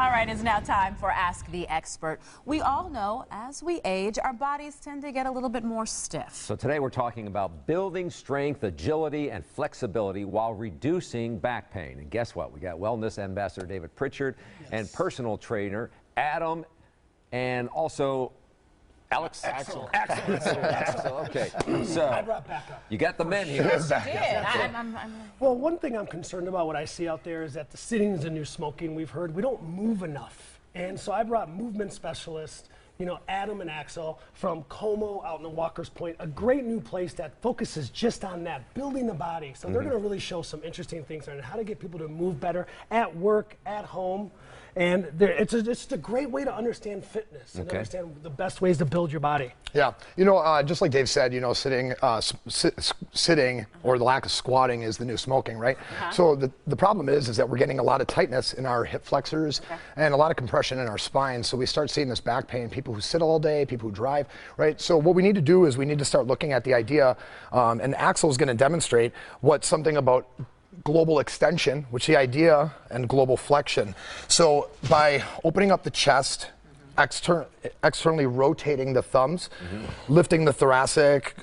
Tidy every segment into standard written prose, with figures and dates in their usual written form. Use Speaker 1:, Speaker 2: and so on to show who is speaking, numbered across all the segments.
Speaker 1: All right, it's now time for Ask the Expert. We all know as we age, our bodies tend to get a little bit more stiff.
Speaker 2: So today we're talking about building strength, agility, and flexibility while reducing back pain. And guess what? We got Wellness Ambassador David Pritchard and personal trainer Adam, and also Alex.
Speaker 3: Axel.
Speaker 2: Okay. So
Speaker 3: I brought backup.
Speaker 2: you got the men here.
Speaker 1: Yes, you did.
Speaker 3: Well, one thing I'm concerned about, what I see out there, is that the sitting is the new smoking. We've heard we don't move enough, and so I brought movement specialists, Adam and Axel from Como out in the Walker's Point, a great new place that focuses just on that, building the body. So they're going to really show some interesting things on how to get people to move better at work, at home. And it's just a great way to understand fitness and understand the best ways to build your body.
Speaker 4: Yeah, just like Dave said, sitting or the lack of squatting is the new smoking, right? So the problem is that we're getting a lot of tightness in our hip flexors and a lot of compression in our spine. So we start seeing this back pain, people who sit all day, people who drive, right? So what we need to do is we need to start looking at the idea, and Axel is going to demonstrate something about global extension, which the idea, and global flexion. So by opening up the chest, externally rotating the thumbs, lifting the thoracic,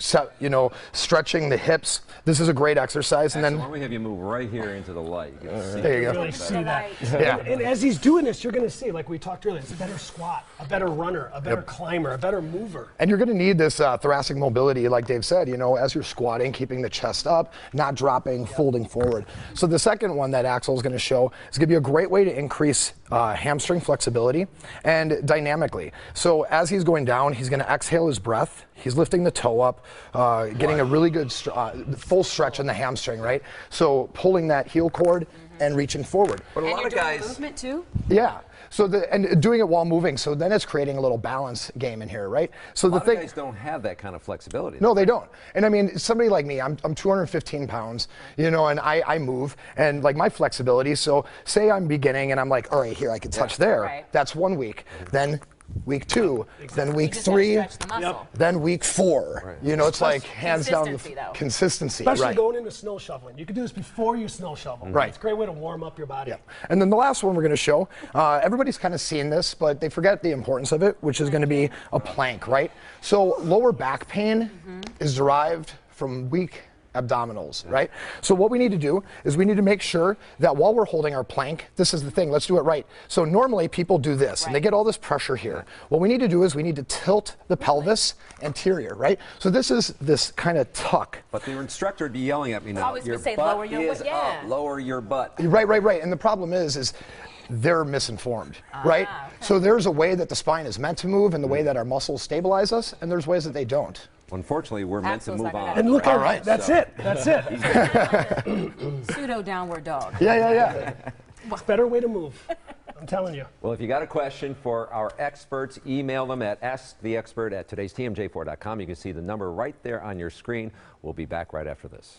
Speaker 4: stretching the hips. This is a great exercise. And then
Speaker 2: why don't we have you move right here into the light? You can see
Speaker 4: there you go.
Speaker 3: Really see that.
Speaker 4: Yeah.
Speaker 3: And as he's doing this, you're going to see, like we talked earlier, it's a better squat, a better runner, a better climber, a better mover.
Speaker 4: And you're going to need this thoracic mobility, like Dave said, as you're squatting, keeping the chest up, not dropping, folding forward. So the second one that Axel is going to show is going to be a great way to increase hamstring flexibility and dynamically. So as he's going down, he's going to exhale his breath. He's lifting the toe up, getting a really good full stretch in the hamstring, right? So pulling that heel cord and reaching forward.
Speaker 2: But a lot of guys
Speaker 1: movement too.
Speaker 4: Yeah. So and doing it while moving, so then it's creating a little balance game in here, right? So
Speaker 2: a lot of guys don't have that kind of flexibility.
Speaker 4: No, they don't. And I mean, somebody like me, I'm 215 pounds, and I move, and like my flexibility. So say I'm beginning, and I'm like, all right, here I can touch there.
Speaker 1: Right.
Speaker 4: That's 1 week. Then week 2, then week 3, then week 4. It's like hands down consistency.
Speaker 3: Especially going into snow shoveling. You can do this before you snow shovel.
Speaker 4: Right.
Speaker 3: It's a great way to warm up your body.
Speaker 4: Yeah. And then the last one we're going to show, everybody's kind of seen this, but they forget the importance of it, which is going to be a plank, right? So lower back pain is derived from weak abdominals, right? So what we need to do is we need to make sure that while we're holding our plank, this is the thing, let's do it right. So normally people do this and they get all this pressure here. What we need to do is we need to tilt the pelvis anterior, right? So this is this kind of tuck.
Speaker 2: But the instructor would be yelling at me now.
Speaker 1: Always
Speaker 2: Your
Speaker 1: say
Speaker 2: butt
Speaker 1: lower your
Speaker 2: is
Speaker 1: butt.
Speaker 2: up. Lower your butt.
Speaker 4: Right. And the problem is they're misinformed, right?
Speaker 1: Okay.
Speaker 4: So there's a way that the spine is meant to move and the way that our muscles stabilize us, and there's ways that they don't.
Speaker 2: Unfortunately, we're meant to move on.
Speaker 3: And look
Speaker 4: All
Speaker 3: at
Speaker 4: right.
Speaker 3: That's it.
Speaker 1: Pseudo downward dog.
Speaker 4: Yeah.
Speaker 3: It's a better way to move. I'm telling you.
Speaker 2: Well, if you got a question for our experts, email them at asktheexpert@todaystmj4.com. You can see the number right there on your screen. We'll be back right after this.